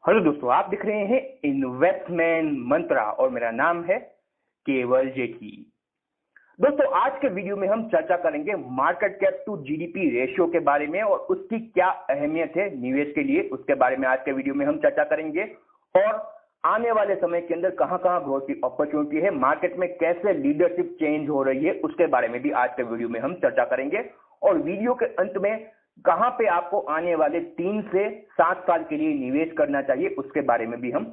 Hello दोस्तों, आप दिख रहे हैं इन्वेस्टमेंट मंत्रा और मेरा नाम है केवल जेठी। दोस्तों, आज के वीडियो में हम चर्चा करेंगे market cap to GDP ratio के बारे में और उसकी क्या अहमियत है निवेश के लिए, उसके बारे में आज के वीडियो में हम चर्चा करेंगे। और आने वाले समय के अंदर कहां कहां ग्रोथ की अपॉर्चुनिटी है, मार्केट में कैसे लीडरशिप चेंज हो रही है, उसके बारे में भी आज के वीडियो में हम चर्चा करेंगे। और वीडियो के अंत में कहां पे आपको आने वाले 3 से 7 साल के लिए निवेश करना चाहिए, उसके बारे में भी हम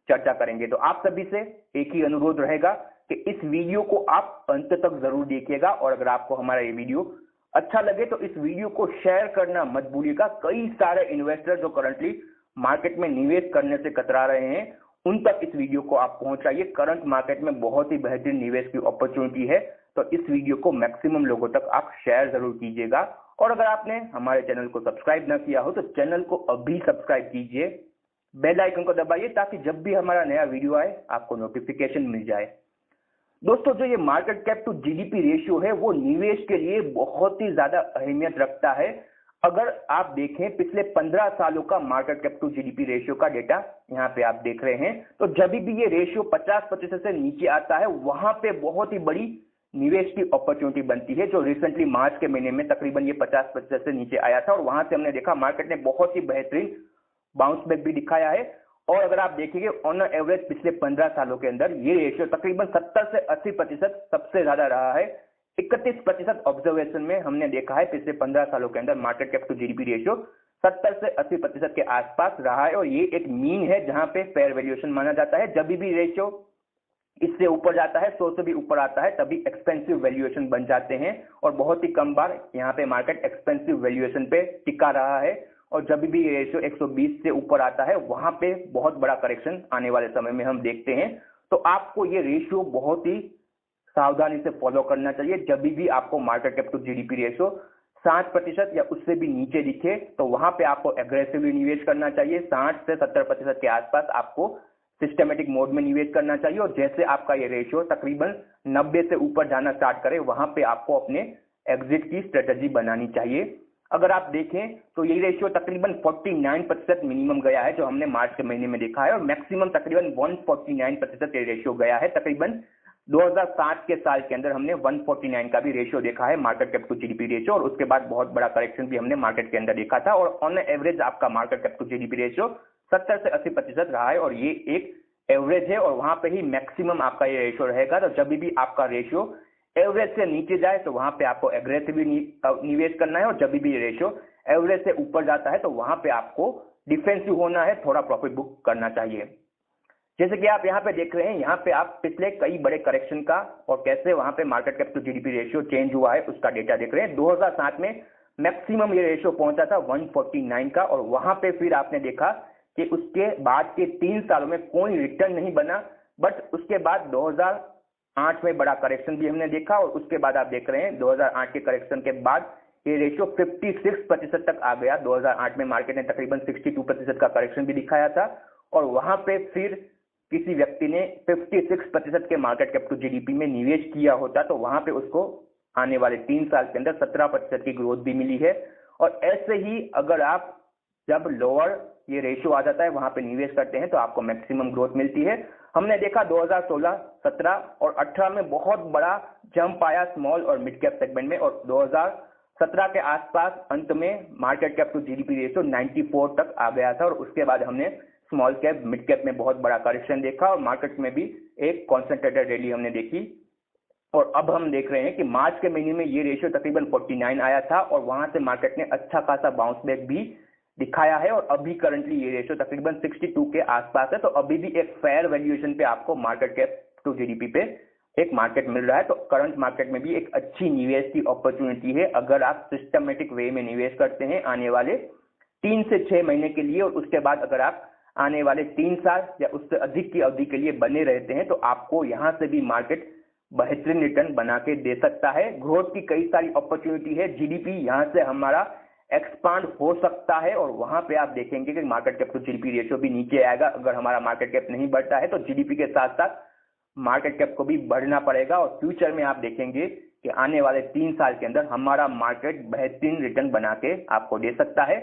चर्चा करेंगे। तो आप सभी से एक ही अनुरोध रहेगा कि इस वीडियो को आप अंत तक जरूर देखिएगा और अगर आपको हमारा ये वीडियो अच्छा लगे तो इस वीडियो को शेयर करना मत भूलिएगा। कई सारे इन्वेस्टर जो करंटली मार्केट में निवेश करने से कतरा रहे हैं, उन तक इस वीडियो को आप पहुंचाइए। करंट मार्केट में बहुत ही बेहतरीन निवेश की अपॉर्चुनिटी है, तो इस वीडियो को मैक्सिमम लोगों तक आप शेयर जरूर कीजिएगा। और अगर आपने हमारे चैनल को सब्सक्राइब ना किया हो तो चैनल को अभी सब्सक्राइब कीजिए, बेल आइकन को दबाइए ताकि जब भी हमारा नया वीडियो आए आपको नोटिफिकेशन मिल जाए। दोस्तों, जो ये market cap to GDP ratio है वो निवेश के लिए बहुत ही ज्यादा अहमियत रखता है। अगर आप देखें पिछले 15 सालों का market cap to GDP ratio का डेटा यहाँ पे आप देख रहे हैं, तो जब भी ये रेशियो 50% से नीचे आता है वहां पे बहुत ही बड़ी निवेश की अपॉर्चुनिटी बनती है। जो रिसेंटली मार्च के महीने में तकरीबन ये 50% से नीचे आया था और वहां से हमने देखा मार्केट ने बहुत ही बेहतरीन बाउंस बैक भी दिखाया है। और अगर आप देखेंगे ऑन एवरेज पिछले 15 सालों के अंदर ये रेशियो तकरीबन 70 से 80% सबसे ज्यादा रहा है। 31% ऑब्जर्वेशन में हमने देखा है पिछले 15 सालों के अंदर market cap to GDP ratio 70 से 80% के आसपास रहा है और ये एक मीन है जहां पे फेयर वैल्यूएशन माना जाता है। जब भी रेशियो इससे ऊपर जाता है, 100 से भी ऊपर आता है, तभी एक्सपेंसिव वैल्यूएशन बन जाते हैं और बहुत ही कम बार यहाँ पे मार्केट एक्सपेंसिव वैल्यूएशन पे टिका रहा है। और जब भी रेशियो 120 से ऊपर आता है वहां पे बहुत बड़ा करेक्शन आने वाले समय में हम देखते हैं। तो आपको ये रेशियो बहुत ही सावधानी से फॉलो करना चाहिए। जब भी आपको market cap to GDP ratio 60% या उससे भी नीचे दिखे तो वहां पे आपको एग्रेसिवली निवेश करना चाहिए। 60 से 70% के आसपास आपको सिस्टमेटिक मोड में निवेश करना चाहिए और जैसे आपका ये रेशियो तकरीबन 90 से ऊपर जाना स्टार्ट करे वहां पे आपको अपने एग्जिट की स्ट्रेटजी बनानी चाहिए। अगर आप देखें तो ये रेशियो तकरीबन 49% मिनिमम गया है जो हमने मार्च के महीने में देखा है और मैक्सिमम तकरीबन 149% ये रेशियो गया है। तकरीबन 2007 के साल के अंदर हमने 149 का भी रेशियो देखा है market cap to GDP ratio और उसके बाद बहुत बड़ा करेक्शन भी हमने मार्केट के अंदर देखा था और ऑन एवरेज आपका market cap to GDP ratio 70 से 80% रहा है और ये एक एवरेज है और वहां पे ही मैक्सिमम आपका ये रेशियो रहेगा। तो जब भी आपका रेशियो एवरेज से नीचे जाए तो वहां पे आपको एग्रेसिवली निवेश करना है और जब भी ये रेशियो एवरेज से ऊपर जाता है तो वहां पे आपको डिफेंसिव होना है, थोड़ा प्रॉफिट बुक करना चाहिए। जैसे कि आप यहाँ पे देख रहे हैं, यहाँ पे आप पिछले कई बड़े करेक्शन का और कैसे वहां पे market cap to GDP ratio change हुआ है उसका डेटा देख रहे हैं। 2007 में मैक्सिमम ये रेशियो पहुंचा था 149 का और वहां पे फिर आपने देखा कि उसके बाद के 3 सालों में कोई रिटर्न नहीं बना, बट उसके बाद 2008 में बड़ा करेक्शन भी हमने देखा और उसके बाद आप देख रहे हैं 2008 के करेक्शन के बाद ये रेशियो 56% तक आ गया। 2008 में मार्केट ने तकरीबन 62% का करेक्शन भी दिखाया था और वहां पे फिर किसी व्यक्ति ने 56% के मार्केट कैप टू जीडीपी में निवेश किया होता तो वहां पे उसको आने वाले 3 साल के अंदर 17% की ग्रोथ भी मिली है। और ऐसे ही अगर आप जब लोअर ये रेशियो आ जाता है वहां पे निवेश करते हैं तो आपको मैक्सिमम ग्रोथ मिलती है। हमने देखा 2016, 17 और 18 में बहुत बड़ा जंप आया स्मॉल और मिड कैप सेगमेंट में और 2017 के आसपास अंत में market cap to GDP ratio 94 तक आ गया था और उसके बाद हमने स्मॉल कैप मिड कैप में बहुत बड़ा करेक्शन देखा और मार्केट में भी एक कॉन्सेंट्रेटेड रैली हमने देखी। और अब हम देख रहे हैं कि मार्च के महीने में ये रेशियो तकरीबन 49 आया था और वहां से मार्केट ने अच्छा खासा बाउंस बैक भी दिखाया है और अभी करंटली ये रेशियो तकरीबन 62 के आसपास है। तो अभी भी एक फेयर वैल्यूएशन पे आपको मार्केट कैप टू जीडीपी पे एक मार्केट मिल रहा है। तो करंट मार्केट में भी एक अच्छी निवेश की अपॉर्चुनिटी है अगर आप सिस्टमेटिक वे में निवेश करते हैं आने वाले 3 से 6 महीने के लिए और उसके बाद अगर आप आने वाले 3 साल या उससे अधिक की अवधि के लिए बने रहते हैं तो आपको यहां से भी मार्केट बेहतरीन रिटर्न बना के दे सकता है। ग्रोथ की कई सारी अपॉर्चुनिटी है, जीडीपी यहां से हमारा एक्सपांड हो सकता है और वहां पे आप देखेंगे कि market cap to GDP ratio भी नीचे आएगा। अगर हमारा मार्केट कैप नहीं बढ़ता है तो जीडीपी के साथ साथ मार्केट कैप को भी बढ़ना पड़ेगा और फ्यूचर में आप देखेंगे कि आने वाले 3 साल के अंदर हमारा मार्केट बेहतरीन रिटर्न बना के आपको दे सकता है।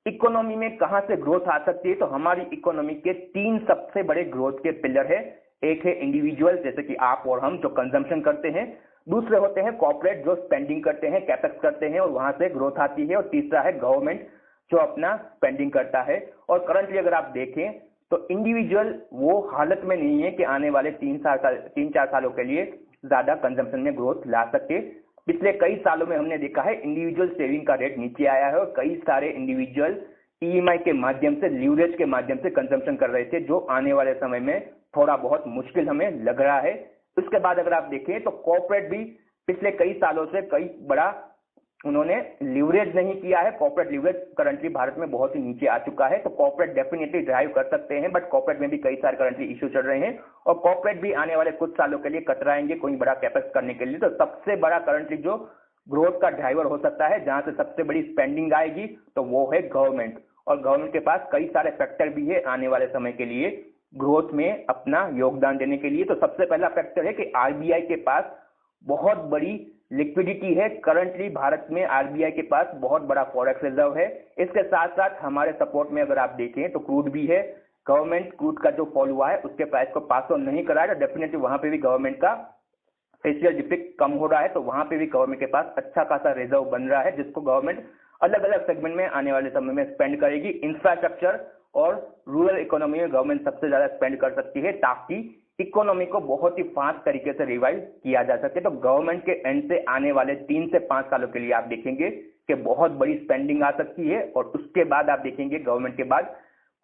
इकोनॉमी में कहां से ग्रोथ आ सकती है, तो हमारी इकोनॉमी के तीन सबसे बड़े ग्रोथ के पिलर है। एक है इंडिविजुअल, जैसे कि आप और हम जो कंजम्पशन करते हैं। दूसरे होते हैं कॉर्पोरेट, जो स्पेंडिंग करते हैं, कैपेक्स करते हैं और वहां से ग्रोथ आती है। और तीसरा है गवर्नमेंट, जो अपना स्पेंडिंग करता है। और करंटली अगर आप देखें तो इंडिविजुअल वो हालत में नहीं है कि आने वाले 3-4 सालों के लिए ज्यादा कंजम्पशन में ग्रोथ ला सके। पिछले कई सालों में हमने देखा है इंडिविजुअल सेविंग का रेट नीचे आया है और कई सारे इंडिविजुअल ईएमआई के माध्यम से, लीवरेज के माध्यम से कंजम्पशन कर रहे थे, जो आने वाले समय में थोड़ा बहुत मुश्किल हमें लग रहा है। उसके बाद अगर आप देखें तो कॉर्पोरेट भी पिछले कई सालों से कई बड़ा उन्होंने लीवरेज नहीं किया है। कॉर्पोरेट लीवरेज करंटली भारत में बहुत ही नीचे आ चुका है, तो कॉर्पोरेट डेफिनेटली ड्राइव कर सकते हैं, बट कॉर्पोरेट में भी कई सारे करंटली इश्यू चल रहे हैं और कॉर्पोरेट भी आने वाले कुछ सालों के लिए कतराएंगे कोई बड़ा कैपेक्स करने के लिए। तो सबसे बड़ा करंटली जो ग्रोथ का ड्राइवर हो सकता है, जहां से सबसे बड़ी स्पेंडिंग आएगी, तो वो है गवर्नमेंट। और गवर्नमेंट के पास कई सारे फैक्टर भी है आने वाले समय के लिए ग्रोथ में अपना योगदान देने के लिए। तो सबसे पहला फैक्टर है कि आरबीआई के पास बहुत बड़ी लिक्विडिटी है। करंटली भारत में आरबीआई के पास बहुत बड़ा फॉरेक्स रिजर्व है। इसके साथ साथ हमारे सपोर्ट में अगर आप देखें तो क्रूड भी है। गवर्नमेंट क्रूड का जो फॉल हुआ है उसके प्राइस को पास ऑन नहीं करा है, तो डेफिनेटली वहां पे भी गवर्नमेंट का फेशियल डिफिक्ट कम हो रहा है, तो वहां पे भी गवर्नमेंट के पास अच्छा खासा रिजर्व बन रहा है, जिसको गवर्नमेंट अलग अलग सेगमेंट में आने वाले समय में स्पेंड करेगी। इंफ्रास्ट्रक्चर और रूरल इकोनॉमी में गवर्नमेंट सबसे ज्यादा स्पेंड कर सकती है, ताकि इकोनॉमी को बहुत ही फास्ट तरीके से रिवाइव किया जा सके। तो गवर्नमेंट के एंड से आने वाले 3 से 5 सालों के लिए आप देखेंगे कि बहुत बड़ी स्पेंडिंग आ सकती है। और उसके बाद आप देखेंगे गवर्नमेंट के बाद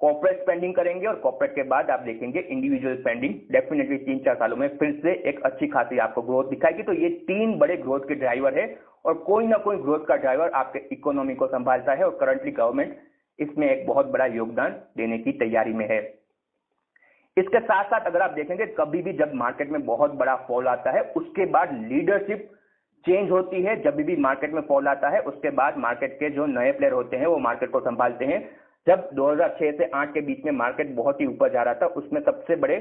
कॉर्पोरेट स्पेंडिंग करेंगे और कॉर्पोरेट के बाद आप देखेंगे इंडिविजुअल स्पेंडिंग डेफिनेटली 3-4 सालों में फिर से एक अच्छी खासी आपको ग्रोथ दिखाएगी। तो ये 3 बड़े ग्रोथ के ड्राइवर है और कोई ना कोई ग्रोथ का ड्राइवर आपके इकोनॉमी को संभालता है और करंटली गवर्नमेंट इसमें एक बहुत बड़ा योगदान देने की तैयारी में है। इसके साथ साथ अगर आप देखेंगे कभी भी जब मार्केट में बहुत बड़ा फॉल आता है उसके बाद लीडरशिप चेंज होती है। जब भी मार्केट में फॉल आता है उसके बाद मार्केट के जो नए प्लेयर होते हैं वो मार्केट को संभालते हैं। जब 2006 से 8 के बीच में मार्केट बहुत ही ऊपर जा रहा था, उसमें सबसे बड़े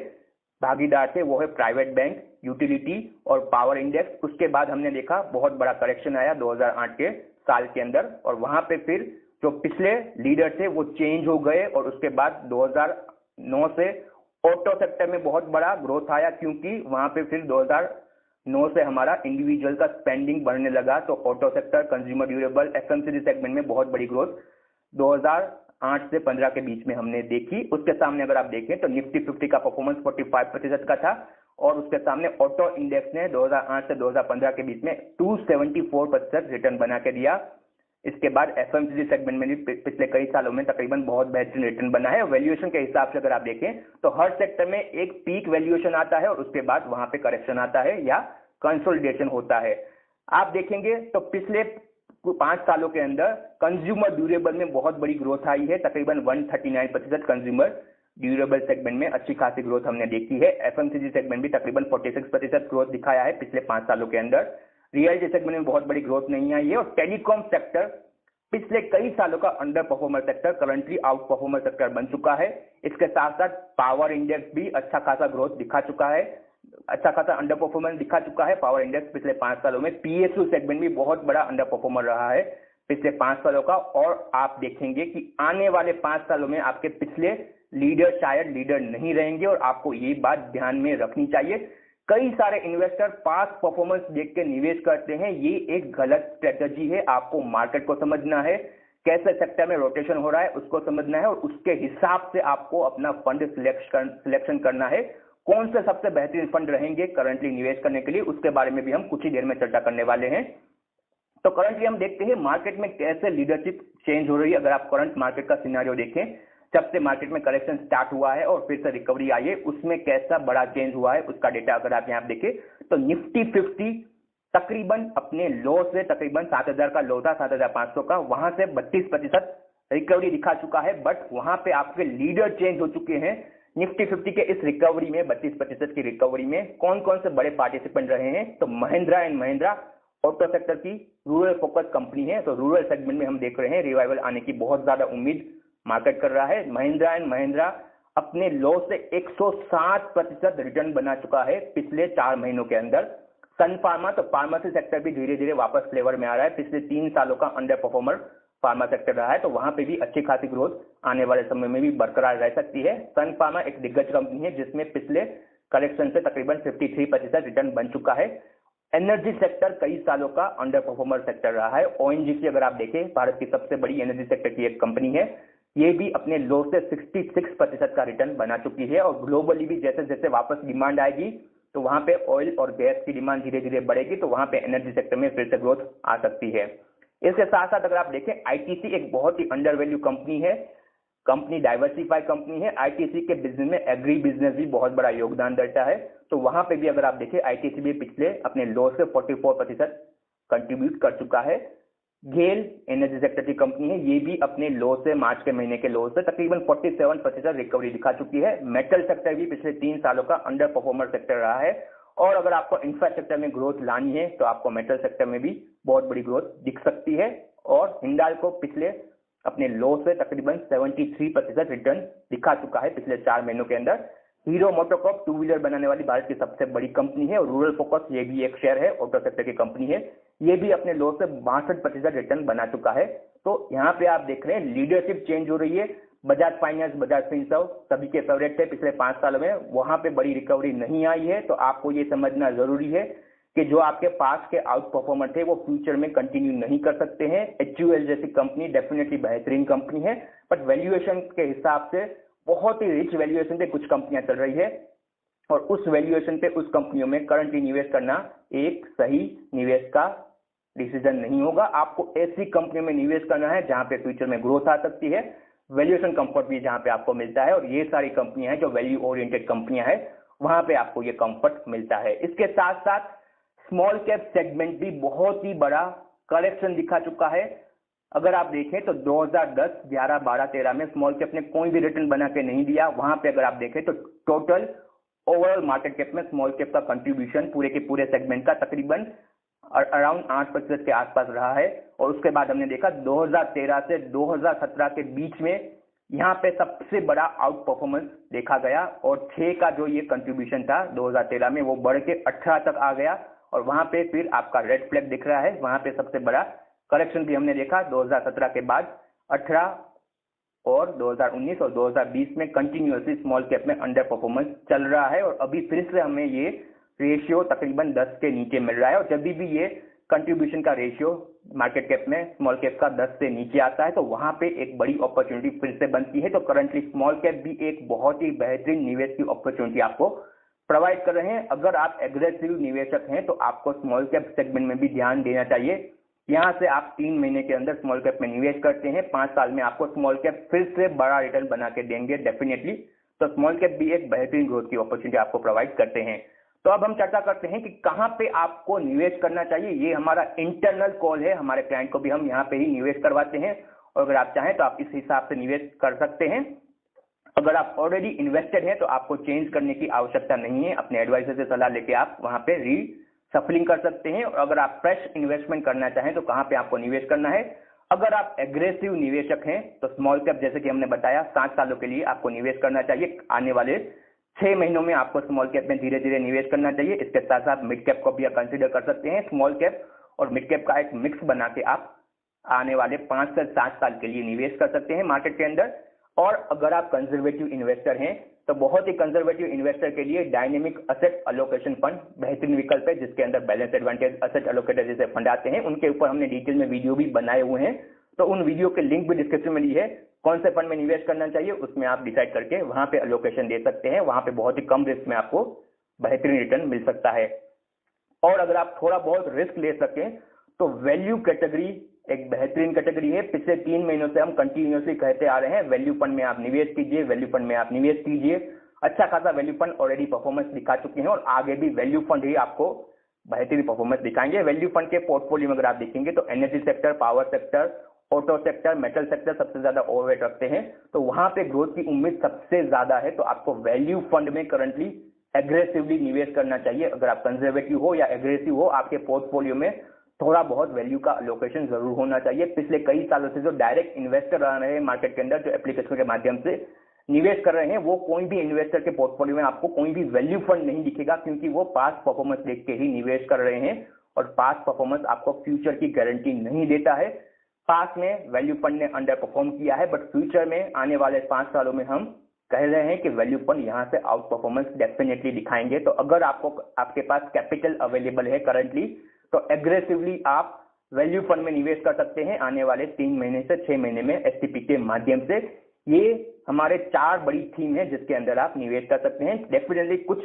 भागीदार थे वो है प्राइवेट बैंक, यूटिलिटी और पावर इंडेक्स। उसके बाद हमने देखा बहुत बड़ा करेक्शन आया 2008 के साल के अंदर और वहां पे फिर जो पिछले लीडर थे वो चेंज हो गए और उसके बाद 2009 से ऑटो सेक्टर में बहुत बड़ा ग्रोथ आया, क्योंकि वहां पे फिर 2009 से हमारा इंडिविजुअल का स्पेंडिंग बढ़ने लगा। तो auto sector, consumer durable, FMCG segment में बहुत बड़ी ग्रोथ 2008 से 15 के बीच में हमने देखी। उसके सामने अगर आप देखें तो निफ्टी 50 का परफॉर्मेंस 45% का था और उसके सामने ऑटो इंडेक्स ने 2008 से 2015 के बीच में 274% रिटर्न बना के दिया। इसके बाद एफएमसीजी सेगमेंट में भी पिछले कई सालों में तकरीबन बहुत बेहतरीन रिटर्न बना है। वैल्यूएशन के हिसाब से अगर आप देखें तो हर सेक्टर में एक पीक वैल्यूएशन आता है और उसके बाद वहां पे करेक्शन आता है या कंसोलिडेशन होता है। आप देखेंगे तो पिछले 5 सालों के अंदर कंज्यूमर ड्यूरेबल में बहुत बड़ी ग्रोथ आई है, तकरीबन 139% कंज्यूमर ड्यूरेबल सेगमेंट में अच्छी खासी ग्रोथ हमने देखी है। एफएमसीजी सेगमेंट भी तकरीबन 46% ग्रोथ दिखाया है पिछले 5 सालों के अंदर। रियलिटी सेगमेंट में बहुत बड़ी ग्रोथ नहीं आई है और टेलीकॉम सेक्टर पिछले कई सालों का under performer sector currently out performer sector बन चुका है। इसके साथ साथ पावर इंडेक्स भी अच्छा खासा ग्रोथ दिखा चुका है, अच्छा खासा अंडर परफॉर्मेंस दिखा चुका है पावर इंडेक्स पिछले 5 सालों में। पीएसयू सेगमेंट भी बहुत बड़ा अंडर परफॉर्मर रहा है पिछले 5 सालों का और आप देखेंगे कि आने वाले 5 सालों में आपके पिछले लीडर शायद लीडर नहीं रहेंगे और आपको ये बात ध्यान में रखनी चाहिए। कई सारे इन्वेस्टर पास्ट परफॉर्मेंस देख के निवेश करते हैं, ये एक गलत स्ट्रेटजी है। आपको मार्केट को समझना है, कैसे सेक्टर में रोटेशन हो रहा है उसको समझना है और उसके हिसाब से आपको अपना फंड सिलेक्शन करना है। कौन से सबसे बेहतरीन फंड रहेंगे करंटली निवेश करने के लिए, उसके बारे में भी हम कुछ ही देर में चर्चा करने वाले हैं। तो करंटली हम देखते हैं मार्केट में कैसे लीडरशिप चेंज हो रही है। अगर आप करंट मार्केट का सिनेरियो देखें, जब से मार्केट में करेक्शन स्टार्ट हुआ है और फिर से रिकवरी आई है, उसमें कैसा बड़ा चेंज हुआ है उसका डेटा अगर आप यहां देखें तो निफ्टी 50 तकरीबन अपने लो से तकरीबन 7000 का लो था, 7500 का, वहां से 32% रिकवरी दिखा चुका है। बट वहां पे आपके लीडर चेंज हो चुके हैं। निफ्टी 50 के इस रिकवरी में 32% की रिकवरी में कौन कौन से बड़े पार्टिसिपेंट रहे हैं, तो Mahindra and Mahindra auto sector की रूरल फोकस कंपनी है, तो रूरल सेगमेंट में हम देख रहे हैं रिवाइवल आने की बहुत ज्यादा उम्मीद मार्केट कर रहा है। महिंद्रा एंड महिंद्रा अपने लो से 160% रिटर्न बना चुका है पिछले 4 महीनों के अंदर। सन फार्मा, तो फार्मेसी सेक्टर भी धीरे धीरे वापस फ्लेवर में आ रहा है। पिछले 3 सालों का अंडर परफॉर्मर फार्मा सेक्टर रहा है, तो वहां पे भी अच्छी खासी ग्रोथ आने वाले समय में भी बरकरार रह सकती है। सन फार्मा एक दिग्गज कंपनी है जिसमें पिछले करेक्शन से तकरीबन 53% रिटर्न बन चुका है। एनर्जी सेक्टर कई सालों का अंडर परफॉर्मर सेक्टर रहा है। ओएनजीसी अगर आप देखें, भारत की सबसे बड़ी एनर्जी सेक्टर की एक कंपनी है, ये भी अपने लो से 66% का रिटर्न बना चुकी है। और ग्लोबली भी जैसे जैसे वापस डिमांड आएगी तो वहां पे ऑयल और गैस की डिमांड धीरे धीरे बढ़ेगी, तो वहां पे एनर्जी सेक्टर में फिर से ग्रोथ आ सकती है। इसके साथ साथ अगर आप देखें, आईटीसी एक बहुत ही अंडर वैल्यू कंपनी है, कंपनी डाइवर्सिफाई कंपनी है। आईटीसी के बिजनेस में एग्री बिजनेस भी बहुत बड़ा योगदान देता है, तो वहां पे भी अगर आप देखें आईटीसी भी पिछले अपने लो से 44% कंट्रीब्यूट कर चुका है। गेल एनर्जी सेक्टर की कंपनी है, ये भी अपने लो से मार्च के महीने के लो से तकरीबन 47% रिकवरी दिखा चुकी है। मेटल सेक्टर भी पिछले 3 सालों का अंडर परफॉर्मर सेक्टर रहा है। और अगर आपको इंफ्रास्ट्रक्चर में ग्रोथ लानी है तो आपको मेटल सेक्टर में भी बहुत बड़ी ग्रोथ दिख सकती है। और हिंडाल्को पिछले अपने लो से तकरीबन 73% रिटर्न दिखा चुका है पिछले 4 महीनों के अंदर। हीरो मोटोकॉर्प टू व्हीलर बनाने वाली भारत की सबसे बड़ी कंपनी है। और रूरल फोकस ये भी एक शेयर है, ऑटो सेक्टर की कंपनी है, ये भी अपने लो से 62% रिटर्न बना चुका है। तो यहाँ पे आप देख रहे हैं लीडरशिप चेंज हो रही है। बजाज फाइनेंस, बजाज फिनसर्व सभी के फेवरेट थे पिछले 5 सालों में, वहां पे बड़ी रिकवरी नहीं आई है। तो आपको ये समझना जरूरी है कि जो आपके पास के आउट परफॉर्मर थे वो फ्यूचर में कंटिन्यू नहीं कर सकते हैं। एचयूएल जैसी कंपनी डेफिनेटली बेहतरीन कंपनी है, बट वैल्यूएशन के हिसाब से बहुत ही रिच वैल्यूएशन पे कुछ कंपनियां चल रही है, और उस वैल्यूएशन पे उस कंपनियों में करंटली निवेश करना एक सही निवेश का डिसीजन नहीं होगा। आपको ऐसी कंपनियों में निवेश करना है जहां पे फ्यूचर में ग्रोथ आ सकती है, वैल्यूएशन कंफर्ट भी जहां पे आपको मिलता है, और ये सारी कंपनियां हैं जो वैल्यू ओरिएंटेड कंपनियां हैं, वहां पे आपको ये कंफर्ट मिलता है। इसके साथ साथ स्मॉल कैप सेगमेंट भी बहुत ही बड़ा करेक्शन दिखा चुका है। अगर आप देखें तो 2010, 11, 12, 13 में स्मॉल कैप ने कोई भी रिटर्न बना के नहीं दिया। वहां पे अगर आप देखें तो टोटल ओवरऑल मार्केट कैप में स्मॉल कैप का कंट्रीब्यूशन पूरे के पूरे सेगमेंट का तकरीबन अराउंड 8% के आसपास रहा है। और उसके बाद हमने देखा 2013 से 2017 के बीच में यहाँ पे सबसे बड़ा आउट परफॉर्मेंस देखा गया, और 6 का जो ये कंट्रीब्यूशन था 2013 में वो बढ़ के 18 तक आ गया। और वहां पे फिर आपका रेड फ्लैग दिख रहा है, वहां पे सबसे बड़ा करेक्शन भी हमने देखा 2017 के बाद 18 और 2019 और 2020 में कंटिन्यूअसली स्मॉल कैप में अंडर परफॉर्मेंस चल रहा है। और अभी फिर से हमें ये रेशियो तकरीबन 10 के नीचे मिल रहा है। और जब भी ये कंट्रीब्यूशन का रेशियो मार्केट कैप में स्मॉल कैप का 10 से नीचे आता है तो वहां पे एक बड़ी अपॉर्चुनिटी फिर से बनती है। तो करंटली स्मॉल कैप भी एक बहुत ही बेहतरीन निवेश की अपॉर्चुनिटी आपको प्रोवाइड कर रहे हैं। अगर आप एग्रेसिव निवेशक हैं तो आपको स्मॉल कैप सेगमेंट में भी ध्यान देना चाहिए। यहां से आप 3 महीने के अंदर स्मॉल कैप में निवेश करते हैं, 5 साल में आपको स्मॉल कैप फिर से बड़ा रिटर्न बना के देंगे डेफिनेटली। तो स्मॉल कैप भी एक बेहतरीन ग्रोथ की अपॉर्चुनिटी आपको प्रोवाइड करते हैं। तो अब हम चर्चा करते हैं कि कहां पे आपको निवेश करना चाहिए। ये हमारा इंटरनल कॉल है, हमारे क्लाइंट को भी हम यहाँ पे ही निवेश करवाते हैं, और अगर आप चाहें तो आप इस हिसाब से निवेश कर सकते हैं। अगर आप ऑलरेडी इन्वेस्टेड हैं तो आपको चेंज करने की आवश्यकता नहीं है, अपने एडवाइजर से सलाह लेके आप वहां पे रीसफलिंग कर सकते हैं। और अगर आप फ्रेश इन्वेस्टमेंट करना चाहें तो कहां पे आपको निवेश करना है। अगर आप एग्रेसिव निवेशक हैं तो स्मॉल कैप, जैसे कि हमने बताया, 7 सालों के लिए आपको निवेश करना चाहिए। आने वाले 6 महीनों में आपको स्मॉल कैप में धीरे धीरे निवेश करना चाहिए। इसके साथ साथ मिड कैप को भी आप कंसिडर कर सकते हैं। स्मॉल कैप और मिड कैप का एक मिक्स बना के आप आने वाले 5 से 7 साल के लिए निवेश कर सकते हैं मार्केट के अंदर। और अगर आप कंजर्वेटिव इन्वेस्टर हैं तो बहुत ही कंजर्वेटिव इन्वेस्टर के लिए डायनेमिक असेट एलोकेशन फंड बेहतरीन विकल्प है, जिसके अंदर बैलेंस एडवांटेज असेट एलोकेटर जैसे फंड आते हैं, उनके ऊपर हमने डिटेल में वीडियो भी बनाए हुए हैं। तो उन वीडियो के लिंक भी डिस्क्रिप्शन में दी है। कौन से फंड में निवेश करना चाहिए उसमें आप डिसाइड करके वहां पे एलोकेशन दे सकते हैं। वहां पे बहुत ही कम रिस्क में आपको बेहतरीन रिटर्न मिल सकता है। और अगर आप थोड़ा बहुत रिस्क ले सकें तो वैल्यू कैटेगरी एक बेहतरीन कैटेगरी है। पिछले 3 महीनों से हम कंटिन्यूअसली कहते आ रहे हैं वैल्यू फंड में आप निवेश कीजिए, वैल्यू फंड में आप निवेश कीजिए। अच्छा खासा वैल्यू फंड ऑलरेडी परफॉर्मेंस दिखा चुके हैं और आगे भी वैल्यू फंड ही आपको बेहतरीन परफॉर्मेंस दिखाएंगे। वैल्यू फंड के पोर्टफोलियो में अगर आप देखेंगे तो energy sector, power sector, auto sector, metal sector सबसे ज्यादा ओवरवेट रखते हैं, तो वहां पे ग्रोथ की उम्मीद सबसे ज्यादा है। तो आपको वैल्यू फंड में करंटली एग्रेसिवली निवेश करना चाहिए। अगर आप कंजर्वेटिव हो या एग्रेसिव हो, आपके पोर्टफोलियो में थोड़ा बहुत वैल्यू का अलोकेशन जरूर होना चाहिए। पिछले कई सालों से जो डायरेक्ट इन्वेस्टर आ रहे हैं मार्केट के अंदर, जो एप्लीकेशन के माध्यम से निवेश कर रहे हैं, वो कोई भी इन्वेस्टर के पोर्टफोलियो में आपको कोई भी वैल्यू फंड नहीं दिखेगा, क्योंकि वो पास्ट परफॉर्मेंस देख के ही निवेश कर रहे हैं और पास्ट परफॉर्मेंस आपको फ्यूचर की गारंटी नहीं देता है। पास में वैल्यू फंड ने अंडर परफॉर्म किया है, बट फ्यूचर में आने वाले 5 सालों में हम कह रहे हैं कि वैल्यू फंड यहाँ से आउट परफॉर्मेंस डेफिनेटली दिखाएंगे। तो अगर आपके पास कैपिटल अवेलेबल है करंटली, तो एग्रेसिवली आप वैल्यू फंड में निवेश कर सकते हैं आने वाले 3 महीने से 6 महीने में एसटीपी के माध्यम से। ये हमारे 4 बड़ी थीम है जिसके अंदर आप निवेश कर सकते हैं। डेफिनेटली कुछ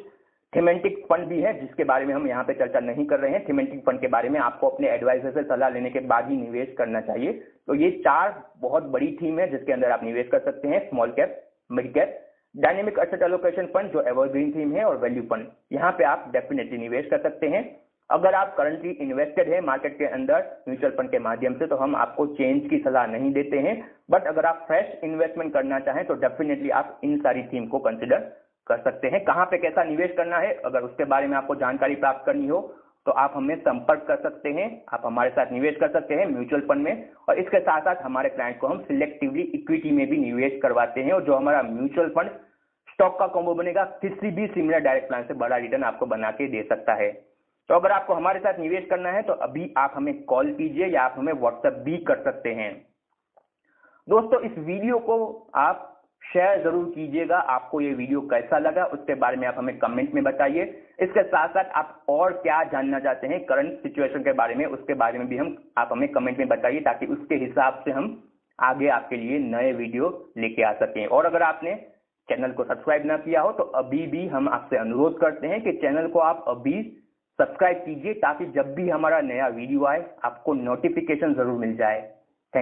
थीमेटिक फंड भी है जिसके बारे में हम यहाँ पे चर्चा नहीं कर रहे हैं। थीमेटिक फंड के बारे में आपको अपने एडवाइजर से सलाह लेने के बाद ही निवेश करना चाहिए। तो ये 4 बहुत बड़ी थीम है जिसके अंदर आप निवेश कर सकते हैं। Small cap, mid cap, dynamic asset allocation fund जो एवरग्रीन थीम है, और वैल्यू फंड, यहाँ पे आप डेफिनेटली निवेश कर सकते हैं। अगर आप करंटली इन्वेस्टेड है मार्केट के अंदर म्यूचुअल फंड के माध्यम से, तो हम आपको चेंज की सलाह नहीं देते हैं, बट अगर आप फ्रेश इन्वेस्टमेंट करना चाहें तो डेफिनेटली आप इन सारी थीम को कंसिडर कर सकते हैं। कहां पे कैसा निवेश करना है, अगर उसके बारे में आपको जानकारी प्राप्त करनी हो तो आप हमें संपर्क कर सकते हैं। आप हमारे साथ निवेश कर सकते हैं म्यूचुअल फंड में, और इसके साथ साथ हमारे क्लाइंट को हम सिलेक्टिवली इक्विटी में भी निवेश करवाते हैं, और जो हमारा म्यूचुअल फंड स्टॉक का कॉम्बो बनेगा किसी भी सिमिलर डायरेक्ट प्लान से बड़ा रिटर्न आपको बना के दे सकता है। तो अगर आपको हमारे साथ निवेश करना है तो अभी आप हमें कॉल कीजिए या आप हमें व्हाट्सएप भी कर सकते हैं। दोस्तों, इस वीडियो को आप शेयर जरूर कीजिएगा। आपको ये वीडियो कैसा लगा उसके बारे में आप हमें कमेंट में बताइए। इसके साथ साथ आप और क्या जानना चाहते हैं करंट सिचुएशन के बारे में, उसके बारे में भी आप हमें कमेंट में बताइए, ताकि उसके हिसाब से हम आगे आपके लिए नए वीडियो लेके आ सकें। और अगर आपने चैनल को सब्सक्राइब ना किया हो तो अभी भी हम आपसे अनुरोध करते हैं कि चैनल को आप अभी सब्सक्राइब कीजिए, ताकि जब भी हमारा नया वीडियो आए आपको नोटिफिकेशन जरूर मिल जाए।